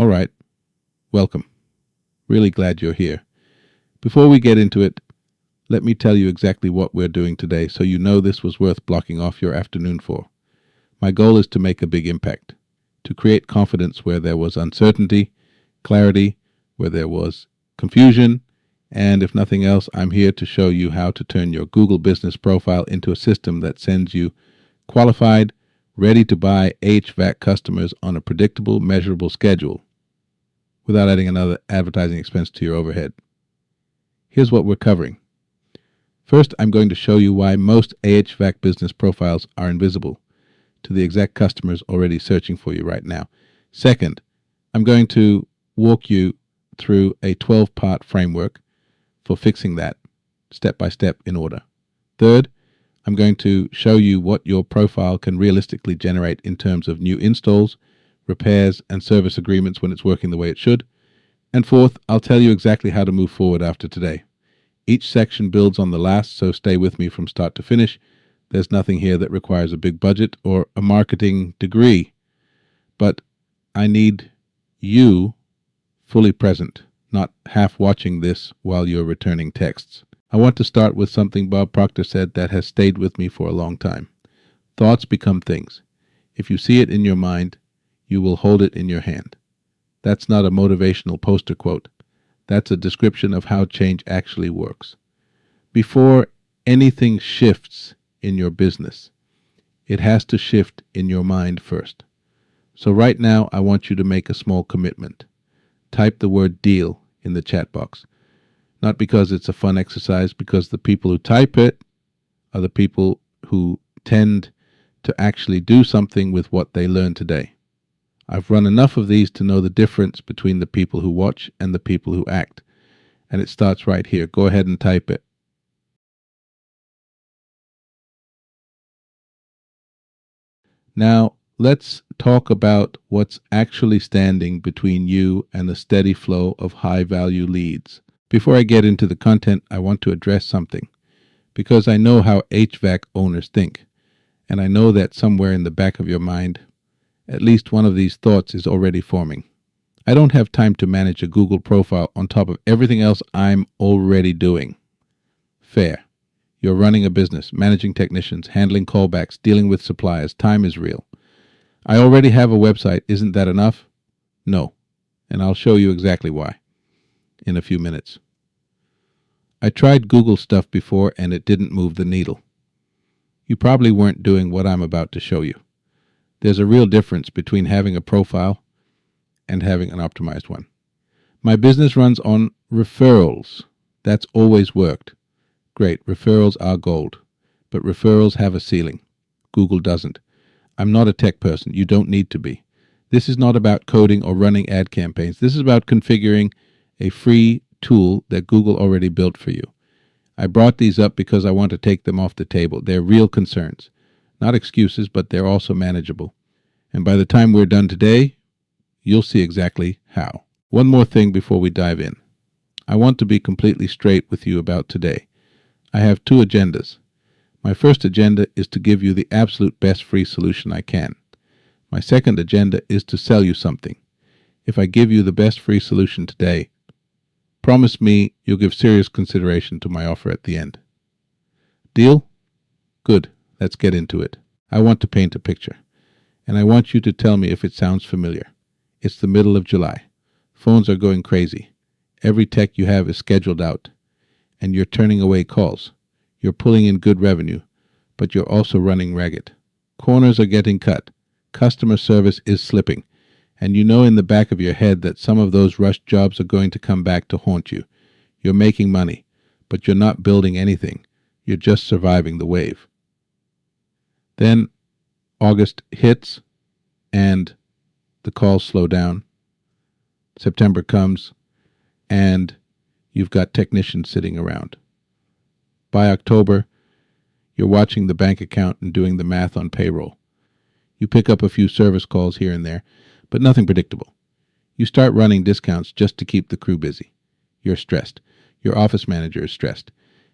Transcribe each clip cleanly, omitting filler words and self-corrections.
All right, welcome. Really glad you're here. Before we get into it, let me tell you exactly what we're doing today so you know this was worth blocking off your afternoon for. My goal is to make a big impact, to create confidence where there was uncertainty, clarity where there was confusion, and if nothing else, I'm here to show you how to turn your Google business profile into a system that sends you qualified, ready to buy HVAC customers on a predictable, measurable schedule without adding another advertising expense to your overhead. Here's what we're covering. First, I'm going to show you why most HVAC business profiles are invisible to the exact customers already searching for you right now. Second, I'm going to walk you through a 12-part framework for fixing that, step by step in order. Third, I'm going to show you what your profile can realistically generate in terms of new installs, repairs, and service agreements when it's working the way it should. And fourth, I'll tell you exactly how to move forward after today. Each section builds on the last, so stay with me from start to finish. There's nothing here that requires a big budget or a marketing degree. But I need you fully present, not half watching this while you're returning texts. I want to start with something Bob Proctor said that has stayed with me for a long time. Thoughts become things. If you see it in your mind, you will hold it in your hand. That's not a motivational poster quote. That's a description of how change actually works. Before anything shifts in your business, it has to shift in your mind first. So right now, I want you to make a small commitment. Type the word deal in the chat box. Not because it's a fun exercise, because the people who type it are the people who tend to actually do something with what they learned today. I've run enough of these to know the difference between the people who watch and the people who act. And it starts right here. Go ahead and type it. Now, let's talk about what's actually standing between you and the steady flow of high-value leads. Before I get into the content, I want to address something, because I know how HVAC owners think, and I know that somewhere in the back of your mind, at least one of these thoughts is already forming. I don't have time to manage a Google profile on top of everything else I'm already doing. Fair. You're running a business, managing technicians, handling callbacks, dealing with suppliers. Time is real. I already have a website. Isn't that enough? No. And I'll show you exactly why in a few minutes. I tried Google stuff before and it didn't move the needle. You probably weren't doing what I'm about to show you. There's a real difference between having a profile and having an optimized one. My business runs on referrals. That's always worked. Great, referrals are gold. But referrals have a ceiling. Google doesn't. I'm not a tech person. You don't need to be. This is not about coding or running ad campaigns. This is about configuring a free tool that Google already built for you. I brought these up because I want to take them off the table. They're real concerns. Not excuses, but they're also manageable. And by the time we're done today, you'll see exactly how. One more thing before we dive in. I want to be completely straight with you about today. I have two agendas. My first agenda is to give you the absolute best free solution I can. My second agenda is to sell you something. If I give you the best free solution today, promise me you'll give serious consideration to my offer at the end. Deal? Good. Let's get into it. I want to paint a picture, and I want you to tell me if it sounds familiar. It's the middle of July. Phones are going crazy. Every tech you have is scheduled out, and you're turning away calls. You're pulling in good revenue, but you're also running ragged. Corners are getting cut. Customer service is slipping, and you know in the back of your head that some of those rushed jobs are going to come back to haunt you. You're making money, but you're not building anything. You're just surviving the wave. Then August hits, and the calls slow down. September comes, and you've got technicians sitting around. By October, you're watching the bank account and doing the math on payroll. You pick up a few service calls here and there, but nothing predictable. You start running discounts just to keep the crew busy. You're stressed. Your office manager is stressed.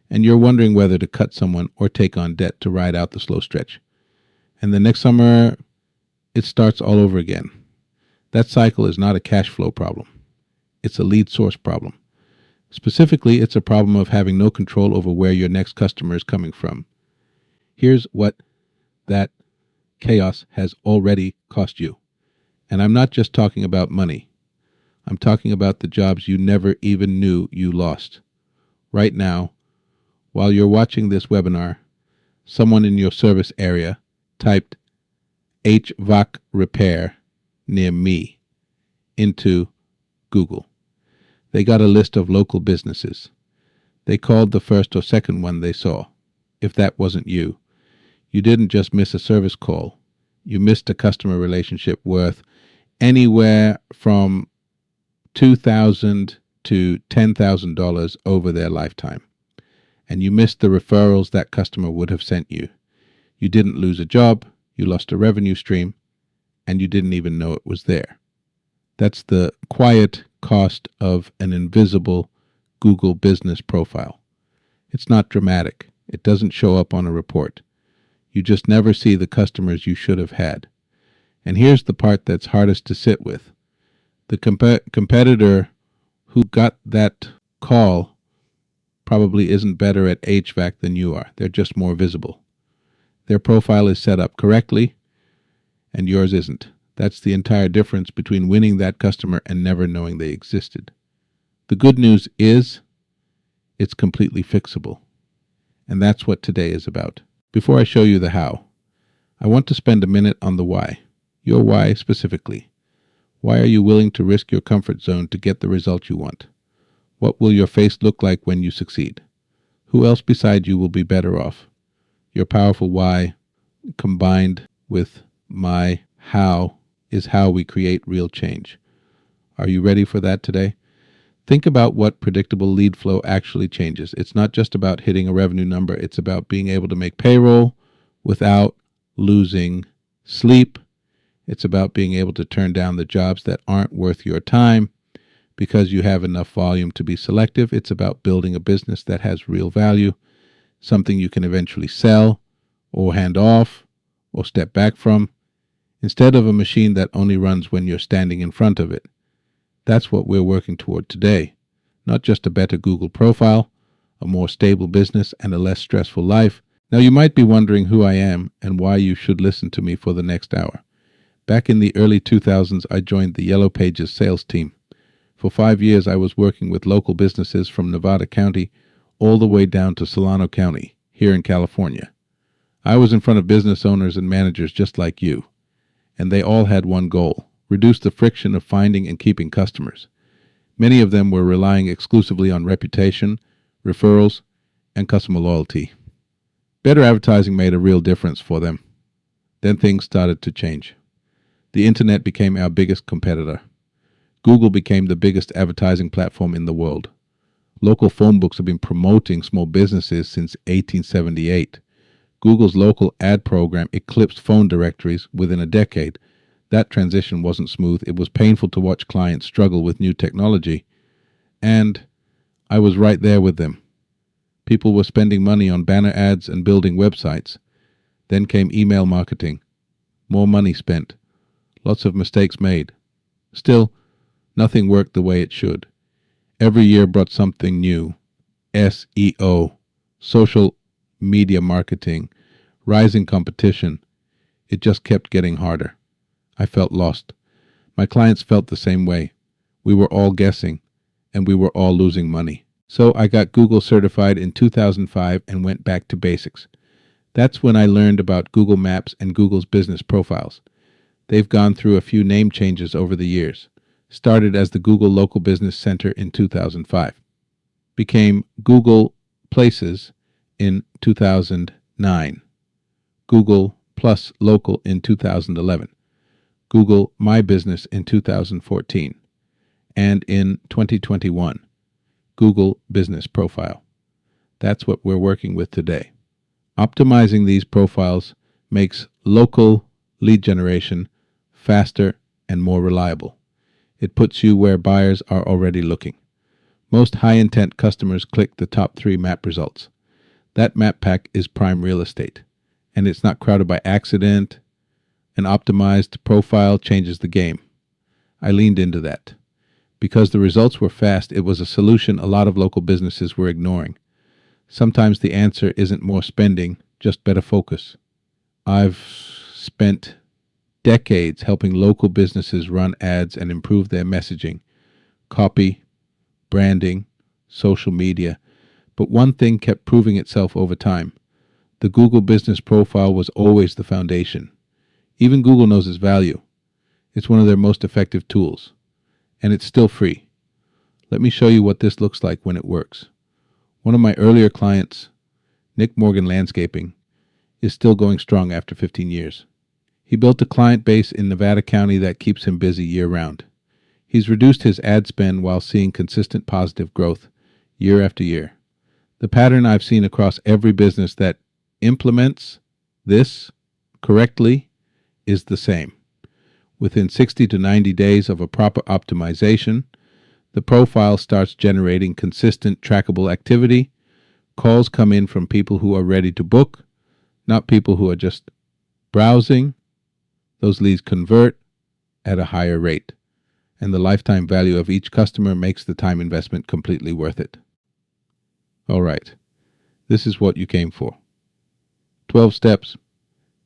And you're wondering whether to cut someone or take on debt to ride out the slow stretch. And the next summer, it starts all over again. That cycle is not a cash flow problem. It's a lead source problem. Specifically, it's a problem of having no control over where your next customer is coming from. Here's what that chaos has already cost you. And I'm not just talking about money. I'm talking about the jobs you never even knew you lost. Right now, while you're watching this webinar, someone in your service area typed HVAC repair near me into Google. They got a list of local businesses. They called the first or second one they saw. If that wasn't you, you didn't just miss a service call. You missed a customer relationship worth anywhere from $2,000 to $10,000 over their lifetime. And you missed the referrals that customer would have sent you. You didn't lose a job, you lost a revenue stream, and you didn't even know it was there. That's the quiet cost of an invisible Google business profile. It's not dramatic. It doesn't show up on a report. You just never see the customers you should have had. And here's the part that's hardest to sit with. The competitor who got that call probably isn't better at HVAC than you are. They're just more visible. Their profile is set up correctly, and yours isn't. That's the entire difference between winning that customer and never knowing they existed. The good news is, it's completely fixable. And that's what today is about. Before I show you the how, I want to spend a minute on the why. Your why specifically. Why are you willing to risk your comfort zone to get the result you want? What will your face look like when you succeed? Who else beside you will be better off? Your powerful why combined with my how is how we create real change. Are you ready for that today? Think about what predictable lead flow actually changes. It's not just about hitting a revenue number. It's about being able to make payroll without losing sleep. It's about being able to turn down the jobs that aren't worth your time because you have enough volume to be selective. It's about building a business that has real value, something you can eventually sell or hand off or step back from, instead of a machine that only runs when you're standing in front of it. That's what we're working toward today. Not just a better Google profile, a more stable business, and a less stressful life. Now you might be wondering who I am and why you should listen to me for the next hour. Back in the early 2000s, I joined the Yellow Pages sales team. For 5 years, I was working with local businesses from Nevada County all the way down to Solano County, here in California. I was in front of business owners and managers just like you, and they all had one goal: reduce the friction of finding and keeping customers. Many of them were relying exclusively on reputation, referrals, and customer loyalty. Better advertising made a real difference for them. Then things started to change. The internet became our biggest competitor. Google became the biggest advertising platform in the world. Local phone books have been promoting small businesses since 1878. Google's local ad program eclipsed phone directories within a decade. That transition wasn't smooth. It was painful to watch clients struggle with new technology. And I was right there with them. People were spending money on banner ads and building websites. Then came email marketing. More money spent. Lots of mistakes made. Still, nothing worked the way it should. Every year brought something new. SEO, social media marketing, rising competition. It just kept getting harder. I felt lost. My clients felt the same way. We were all guessing, and we were all losing money. So I got Google certified in 2005 and went back to basics. That's when I learned about Google Maps and Google's business profiles. They've gone through a few name changes over the years. Started as the Google Local Business Center in 2005. Became Google Places in 2009. Google Plus Local in 2011. Google My Business in 2014. And in 2021, Google Business Profile. That's what we're working with today. Optimizing these profiles makes local lead generation faster and more reliable. It puts you where buyers are already looking. Most high-intent customers click the top 3 map results. That map pack is prime real estate, and it's not crowded by accident. An optimized profile changes the game. I leaned into that. Because the results were fast, it was a solution a lot of local businesses were ignoring. Sometimes the answer isn't more spending, just better focus. I've spent decades helping local businesses run ads and improve their messaging, copy, branding, social media. But one thing kept proving itself over time. The Google Business Profile was always the foundation. Even Google knows its value. It's one of their most effective tools. And it's still free. Let me show you what this looks like when it works. One of my earlier clients, Nick Morgan Landscaping, is still going strong after 15 years. He built a client base in Nevada County that keeps him busy year-round. He's reduced his ad spend while seeing consistent positive growth year after year. The pattern I've seen across every business that implements this correctly is the same. Within 60 to 90 days of a proper optimization, the profile starts generating consistent, trackable activity. Calls come in from people who are ready to book, not people who are just browsing. Those leads convert at a higher rate, and the lifetime value of each customer makes the time investment completely worth it. All right, this is what you came for. 12 steps.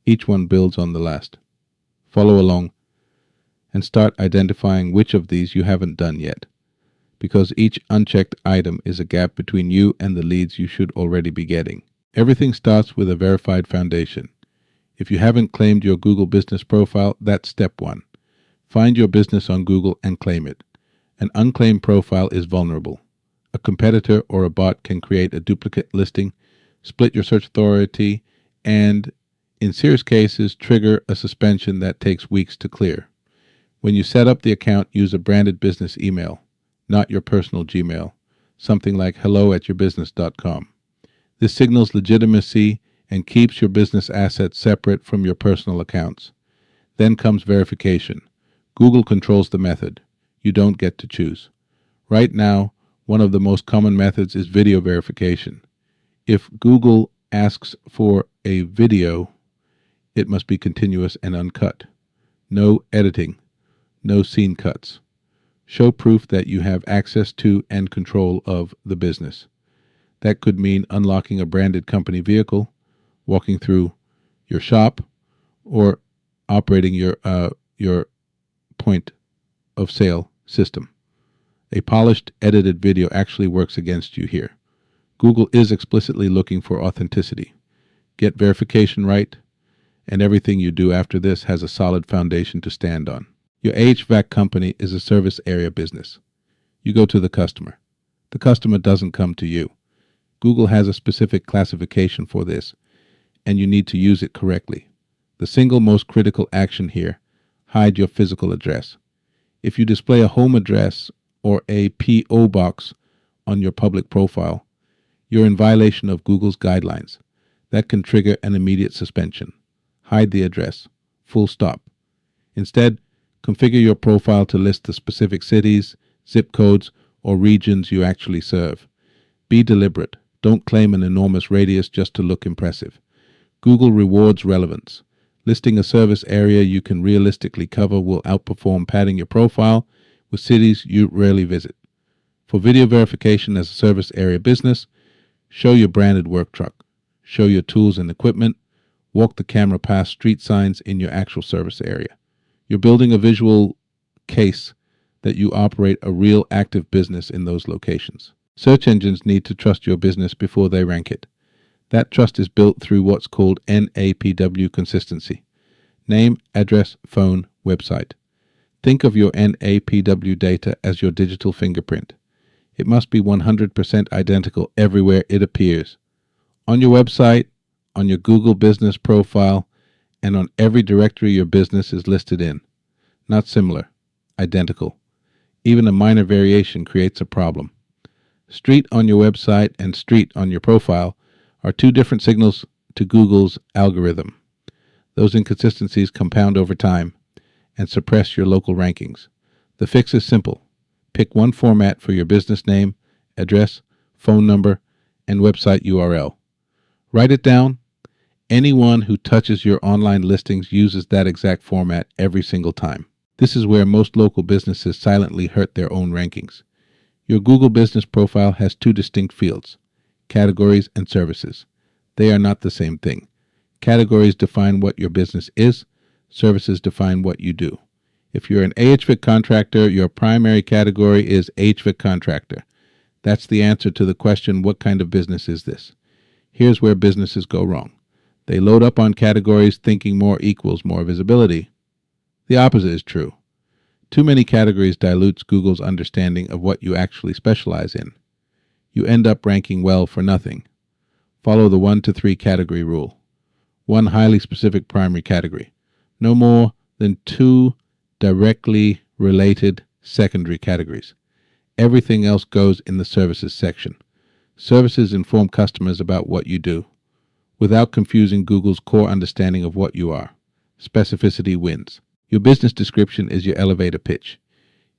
Each one builds on the last. Follow along and start identifying which of these you haven't done yet, because each unchecked item is a gap between you and the leads you should already be getting. Everything starts with a verified foundation. If you haven't claimed your Google Business Profile, that's step one. Find your business on Google and claim it. An unclaimed profile is vulnerable. A competitor or a bot can create a duplicate listing, split your search authority, and, in serious cases, trigger a suspension that takes weeks to clear. When you set up the account, use a branded business email, not your personal Gmail, something like hello@yourbusiness.com. This signals legitimacy and keeps your business assets separate from your personal accounts. Then comes verification. Google controls the method. You don't get to choose. Right now, one of the most common methods is video verification. If Google asks for a video, it must be continuous and uncut. No editing. No scene cuts. Show proof that you have access to and control of the business. That could mean unlocking a branded company vehicle, walking through your shop, or operating your point of sale system. A polished, edited video actually works against you here. Google is explicitly looking for authenticity. Get verification right, and everything you do after this has a solid foundation to stand on. Your HVAC company is a service area business. You go to the customer. The customer doesn't come to you. Google has a specific classification for this, and you need to use it correctly. The single most critical action here, hide your physical address. If you display a home address or a P.O. box on your public profile, you're in violation of Google's guidelines. That can trigger an immediate suspension. Hide the address. Full stop. Instead, configure your profile to list the specific cities, zip codes, or regions you actually serve. Be deliberate. Don't claim an enormous radius just to look impressive. Google rewards relevance. Listing a service area you can realistically cover will outperform padding your profile with cities you rarely visit. For video verification as a service area business, show your branded work truck. Show your tools and equipment. Walk the camera past street signs in your actual service area. You're building a visual case that you operate a real active business in those locations. Search engines need to trust your business before they rank it. That trust is built through what's called NAPW consistency. Name, address, phone, website. Think of your NAPW data as your digital fingerprint. It must be 100% identical everywhere it appears. On your website, on your Google Business Profile, and on every directory your business is listed in. Not similar, identical. Even a minor variation creates a problem. Street on your website and street on your profile are two different signals to Google's algorithm. Those inconsistencies compound over time and suppress your local rankings. The fix is simple. Pick one format for your business name, address, phone number, and website URL. Write it down. Anyone who touches your online listings uses that exact format every single time. This is where most local businesses silently hurt their own rankings. Your Google business profile has two distinct fields: categories and services. They are not the same thing. Categories define what your business is, services define what you do. If you're an HVAC contractor, your primary category is HVAC contractor. That's the answer to the question, what kind of business is this? Here's where businesses go wrong. They load up on categories thinking more equals more visibility. The opposite is true. Too many categories dilutes Google's understanding of what you actually specialize in. You end up ranking well for nothing. Follow the 1 to 3 category rule. One highly specific primary category. No more than 2 directly related secondary categories. Everything else goes in the services section. Services inform customers about what you do, without confusing Google's core understanding of what you are. Specificity wins. Your business description is your elevator pitch.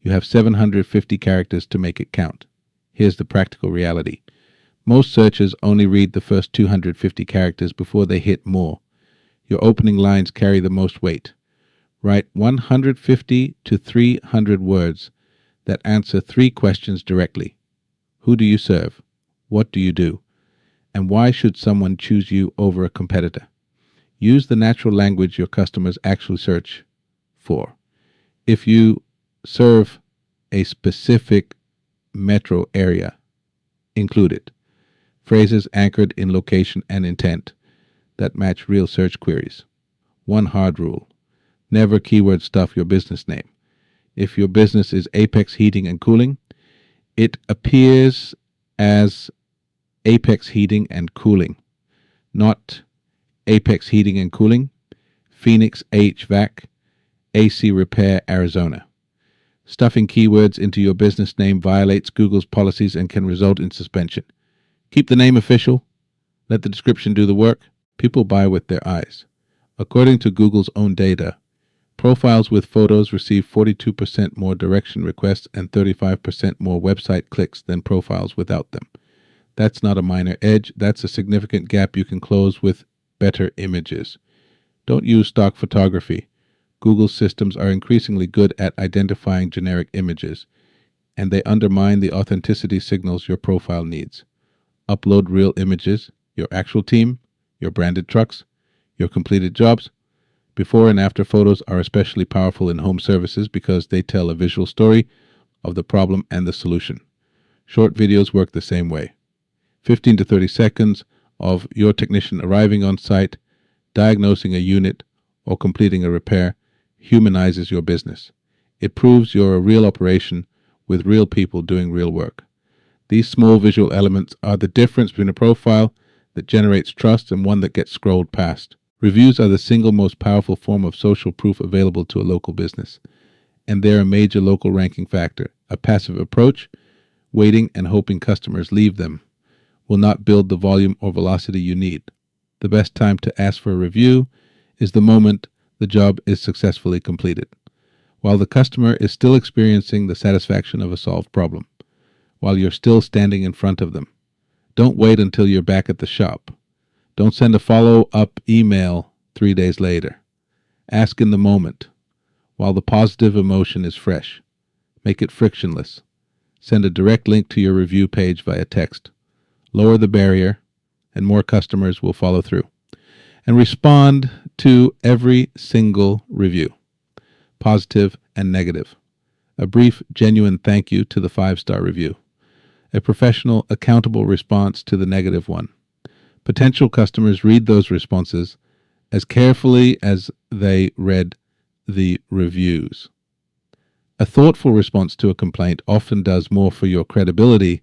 You have 750 characters to make it count. Here's the practical reality. Most searchers only read the first 250 characters before they hit more. Your opening lines carry the most weight. Write 150 to 300 words that answer 3 questions directly. Who do you serve? What do you do? And why should someone choose you over a competitor? Use the natural language your customers actually search for. If you serve a specific metro area, include it. Phrases anchored in location and intent that match real search queries. One hard rule: never keyword stuff your business name. If your business is Apex Heating and Cooling, it appears as Apex Heating and Cooling, not Apex Heating and Cooling, Phoenix HVAC, AC Repair, Arizona. Stuffing keywords into your business name violates Google's policies and can result in suspension. Keep the name official. Let the description do the work. People buy with their eyes. According to Google's own data, profiles with photos receive 42% more direction requests and 35% more website clicks than profiles without them. That's not a minor edge. That's a significant gap you can close with better images. Don't use stock photography. Google's systems are increasingly good at identifying generic images, and they undermine the authenticity signals your profile needs. Upload real images, your actual team, your branded trucks, your completed jobs. Before and after photos are especially powerful in home services because they tell a visual story of the problem and the solution. Short videos work the same way. 15 to 30 seconds of your technician arriving on site, diagnosing a unit, or completing a repair humanizes your business. It proves you're a real operation with real people doing real work. These small visual elements are the difference between a profile that generates trust and one that gets scrolled past. Reviews are the single most powerful form of social proof available to a local business, and they're a major local ranking factor. A passive approach, waiting and hoping customers leave them, will not build the volume or velocity you need. The best time to ask for a review is the moment the job is successfully completed, while the customer is still experiencing the satisfaction of a solved problem, while you're still standing in front of them. Don't wait until you're back at the shop. Don't send a follow-up email 3 days later. Ask in the moment, while the positive emotion is fresh. Make it frictionless. Send a direct link to your review page via text. Lower the barrier, and more customers will follow through. And respond to every single review, positive and negative. A brief, genuine thank you to the 5-star review. A professional, accountable response to the negative one. Potential customers read those responses as carefully as they read the reviews. A thoughtful response to a complaint often does more for your credibility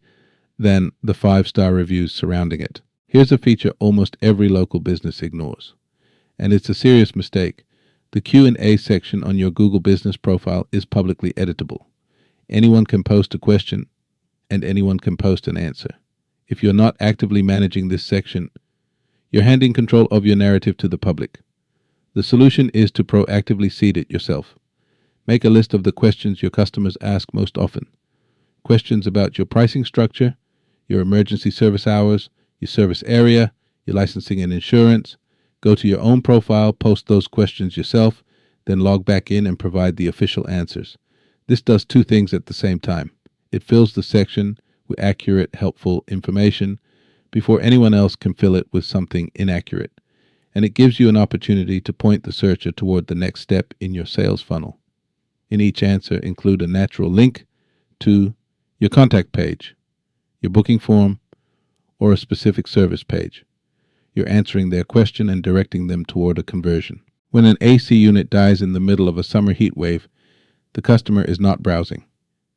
than the 5-star reviews surrounding it. Here's a feature almost every local business ignores, and it's a serious mistake. The Q&A section on your Google business profile is publicly editable. Anyone can post a question, and anyone can post an answer. If you're not actively managing this section, you're handing control of your narrative to the public. The solution is to proactively seed it yourself. Make a list of the questions your customers ask most often. Questions about your pricing structure, your emergency service hours, your service area, your licensing and insurance. Go to your own profile, post those questions yourself, then log back in and provide the official answers. This does two things at the same time. It fills the section with accurate, helpful information before anyone else can fill it with something inaccurate. And it gives you an opportunity to point the searcher toward the next step in your sales funnel. In each answer, include a natural link to your contact page, your booking form, or a specific service page. You're answering their question and directing them toward a conversion. When an AC unit dies in the middle of a summer heat wave, the customer is not browsing.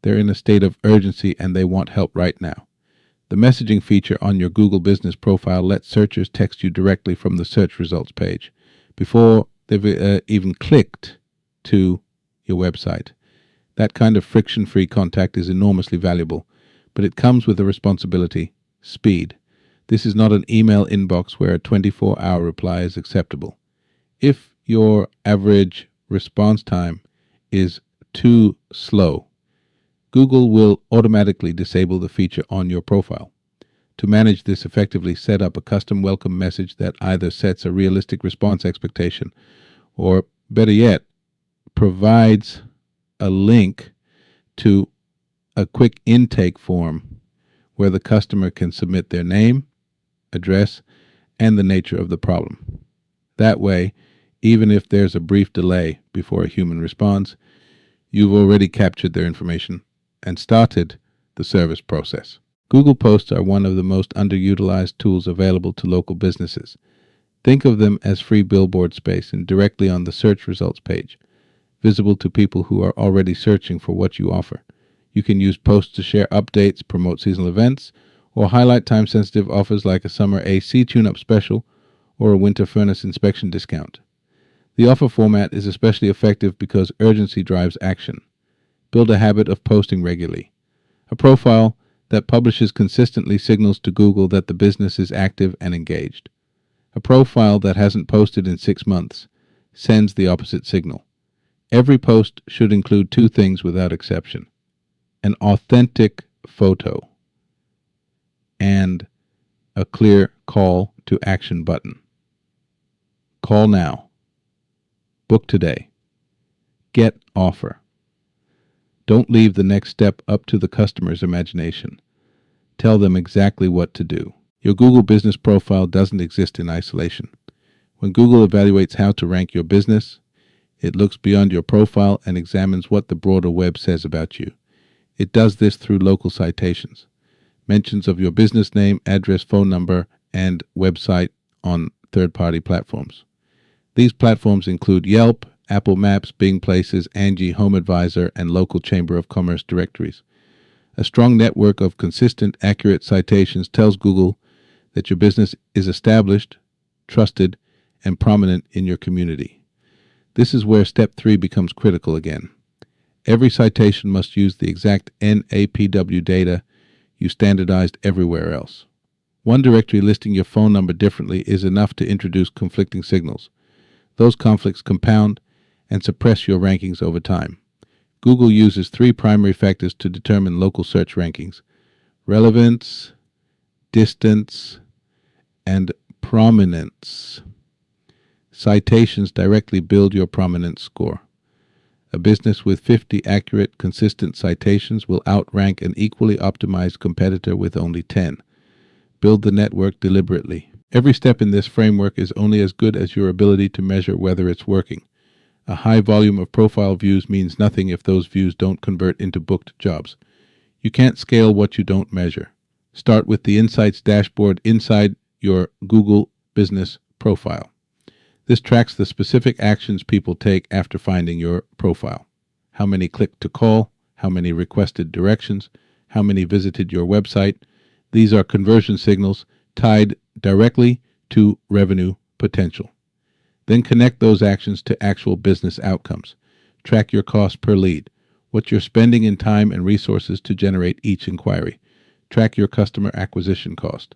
They're in a state of urgency and they want help right now. The messaging feature on your Google Business profile lets searchers text you directly from the search results page before they've even clicked to your website. That kind of friction-free contact is enormously valuable, but it comes with a responsibility: speed. This is not an email inbox where a 24-hour reply is acceptable. If your average response time is too slow, Google will automatically disable the feature on your profile. To manage this effectively, set up a custom welcome message that either sets a realistic response expectation or, better yet, provides a link to a quick intake form where the customer can submit their name, address, and the nature of the problem. That way, even if there's a brief delay before a human responds, you've already captured their information and started the service process. Google Posts are one of the most underutilized tools available to local businesses. Think of them as free billboard space and directly on the search results page, visible to people who are already searching for what you offer. You can use posts to share updates, promote seasonal events, or highlight time-sensitive offers like a summer AC tune-up special or a winter furnace inspection discount. The offer format is especially effective because urgency drives action. Build a habit of posting regularly. A profile that publishes consistently signals to Google that the business is active and engaged. A profile that hasn't posted in 6 months sends the opposite signal. Every post should include two things without exception: an authentic photo and a clear call to action button. Call now. Book today. Get offer. Don't leave the next step up to the customer's imagination. Tell them exactly what to do. Your Google business profile doesn't exist in isolation. When Google evaluates how to rank your business, it looks beyond your profile and examines what the broader web says about you. It does this through local citations, mentions of your business name, address, phone number, and website on third-party platforms. These platforms include Yelp, Apple Maps, Bing Places, Angie, Home Advisor, and local Chamber of Commerce directories. A strong network of consistent, accurate citations tells Google that your business is established, trusted, and prominent in your community. This is where step 3 becomes critical again. Every citation must use the exact NAPW data you standardized everywhere else. One directory listing your phone number differently is enough to introduce conflicting signals. Those conflicts compound and suppress your rankings over time. Google uses 3 primary factors to determine local search rankings: relevance, distance, and prominence. Citations directly build your prominence score. A business with 50 accurate, consistent citations will outrank an equally optimized competitor with only 10. Build the network deliberately. Every step in this framework is only as good as your ability to measure whether it's working. A high volume of profile views means nothing if those views don't convert into booked jobs. You can't scale what you don't measure. Start with the Insights dashboard inside your Google Business profile. This tracks the specific actions people take after finding your profile. How many clicked to call, how many requested directions, how many visited your website. These are conversion signals tied directly to revenue potential. Then connect those actions to actual business outcomes. Track your cost per lead, what you're spending in time and resources to generate each inquiry. Track your customer acquisition cost,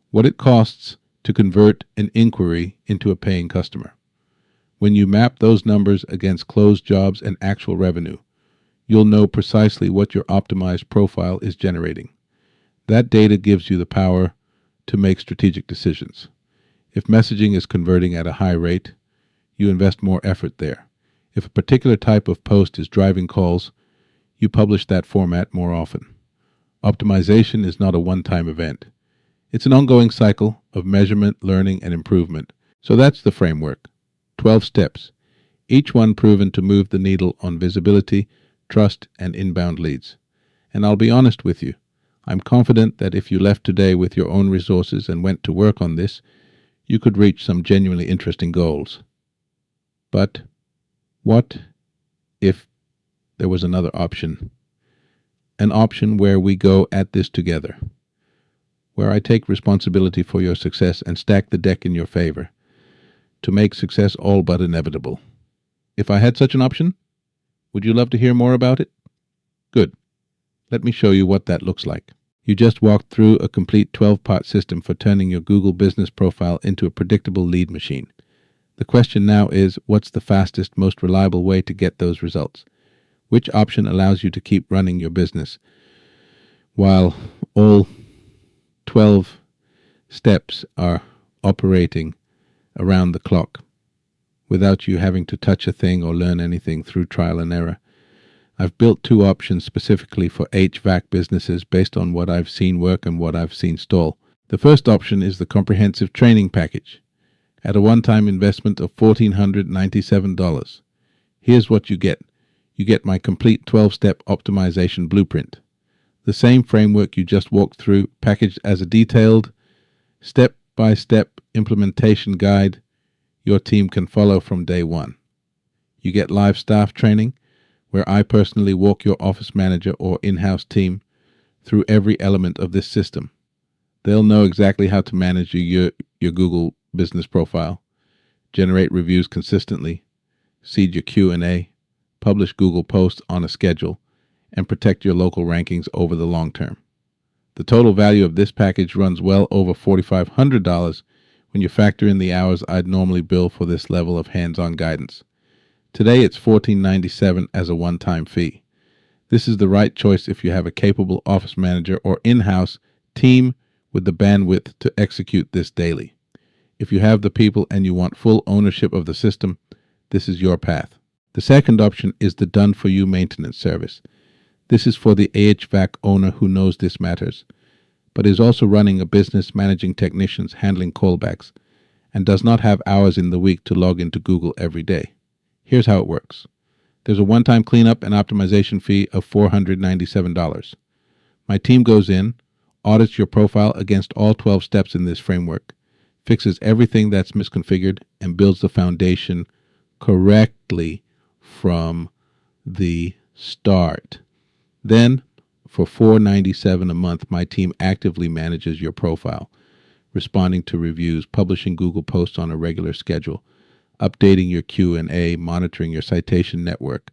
what it costs to convert an inquiry into a paying customer. When you map those numbers against closed jobs and actual revenue, you'll know precisely what your optimized profile is generating. That data gives you the power to make strategic decisions. If messaging is converting at a high rate, you invest more effort there. If a particular type of post is driving calls, you publish that format more often. Optimization is not a one-time event. It's an ongoing cycle of measurement, learning, and improvement. So that's the framework. 12 steps, each one proven to move the needle on visibility, trust, and inbound leads. And I'll be honest with you, I'm confident that if you left today with your own resources and went to work on this, you could reach some genuinely interesting goals. But what if there was another option? An option where we go at this together, where I take responsibility for your success and stack the deck in your favor to make success all but inevitable. If I had such an option, would you love to hear more about it? Good. Let me show you what that looks like. You just walked through a complete 12-part system for turning your Google business profile into a predictable lead machine. The question now is, what's the fastest, most reliable way to get those results? Which option allows you to keep running your business while all 12 steps are operating around the clock without you having to touch a thing or learn anything through trial and error? I've built two options specifically for HVAC businesses based on what I've seen work and what I've seen stall. The first option is the comprehensive training package at a one-time investment of $1,497. Here's what you get. You get my complete 12-step optimization blueprint. The same framework you just walked through, packaged as a detailed, step-by-step implementation guide your team can follow from day one. You get live staff training, where I personally walk your office manager or in-house team through every element of this system. They'll know exactly how to manage your Google business profile, generate reviews consistently, seed your Q&A, publish Google posts on a schedule, and protect your local rankings over the long term. The total value of this package runs well over $4,500 when you factor in the hours I'd normally bill for this level of hands-on guidance. Today it's $1,497 as a one-time fee. This is the right choice if you have a capable office manager or in-house team with the bandwidth to execute this daily. If you have the people and you want full ownership of the system, this is your path. The second option is the done-for-you maintenance service. This is for the HVAC owner who knows this matters, but is also running a business managing technicians handling callbacks and does not have hours in the week to log into Google every day. Here's how it works. There's a one-time cleanup and optimization fee of $497. My team goes in, audits your profile against all 12 steps in this framework, fixes everything that's misconfigured, and builds the foundation correctly from the start. Then, for $497 a month, my team actively manages your profile, responding to reviews, publishing Google posts on a regular schedule, updating your Q&A, monitoring your citation network,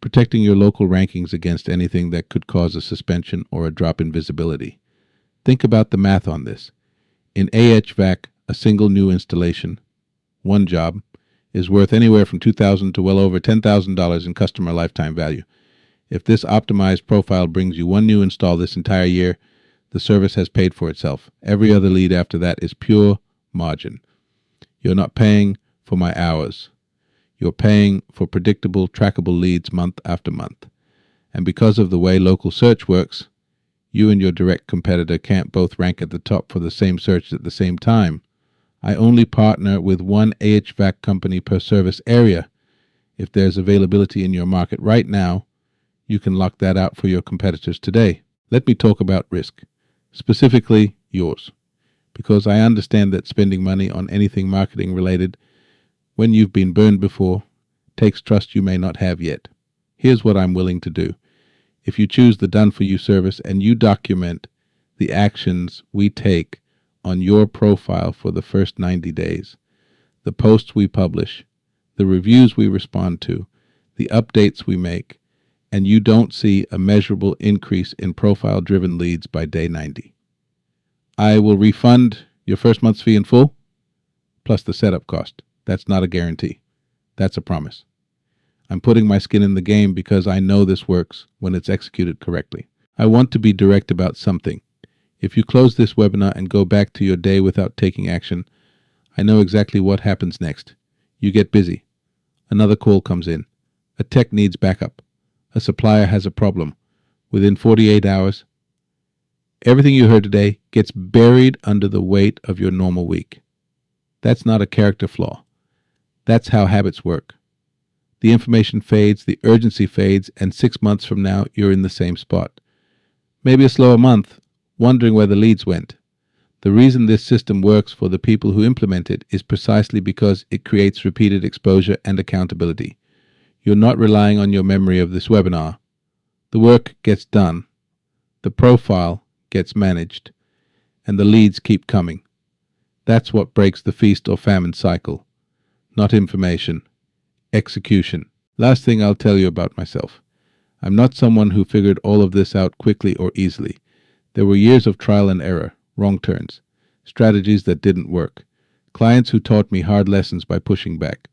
protecting your local rankings against anything that could cause a suspension or a drop in visibility. Think about the math on this. In HVAC, a single new installation, one job, is worth anywhere from $2,000 to well over $10,000 in customer lifetime value. If this optimized profile brings you one new install this entire year, the service has paid for itself. Every other lead after that is pure margin. You're not paying for my hours. You're paying for predictable, trackable leads month after month. And because of the way local search works, you and your direct competitor can't both rank at the top for the same search at the same time. I only partner with one HVAC company per service area. If there's availability in your market right now, you can lock that out for your competitors today. Let me talk about risk, specifically yours, because I understand that spending money on anything marketing related when you've been burned before takes trust you may not have yet. Here's what I'm willing to do. If you choose the done-for-you service and you document the actions we take on your profile for the first 90 days, the posts we publish, the reviews we respond to, the updates we make, and you don't see a measurable increase in profile-driven leads by day 90, I will refund your first month's fee in full, plus the setup cost. That's not a guarantee. That's a promise. I'm putting my skin in the game because I know this works when it's executed correctly. I want to be direct about something. If you close this webinar and go back to your day without taking action, I know exactly what happens next. You get busy. Another call comes in. A tech needs backup. A supplier has a problem. Within 48 hours, everything you heard today gets buried under the weight of your normal week. That's not a character flaw. That's how habits work. The information fades, the urgency fades, and 6 months from now, you're in the same spot. Maybe a slower month, wondering where the leads went. The reason this system works for the people who implement it is precisely because it creates repeated exposure and accountability. You're not relying on your memory of this webinar. The work gets done, the profile gets managed, and the leads keep coming. That's what breaks the feast or famine cycle. Not information, execution. Last thing I'll tell you about myself. I'm not someone who figured all of this out quickly or easily. There were years of trial and error, wrong turns, strategies that didn't work, clients who taught me hard lessons by pushing back.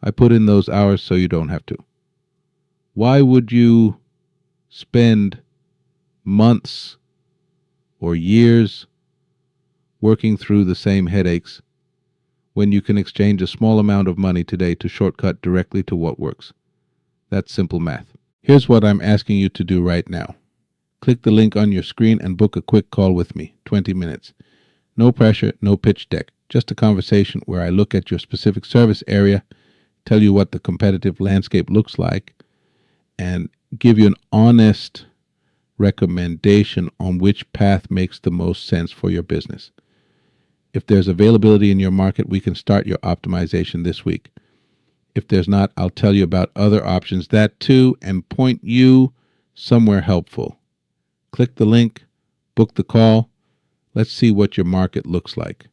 I put in those hours so you don't have to. Why would you spend months or years working through the same headaches when you can exchange a small amount of money today to shortcut directly to what works? That's simple math. Here's what I'm asking you to do right now. Click the link on your screen and book a quick call with me, 20 minutes. No pressure, no pitch deck, just a conversation where I look at your specific service area, tell you what the competitive landscape looks like, and give you an honest recommendation on which path makes the most sense for your business. If there's availability in your market, we can start your optimization this week. If there's not, I'll tell you about other options, that too, and point you somewhere helpful. Click the link, book the call. Let's see what your market looks like.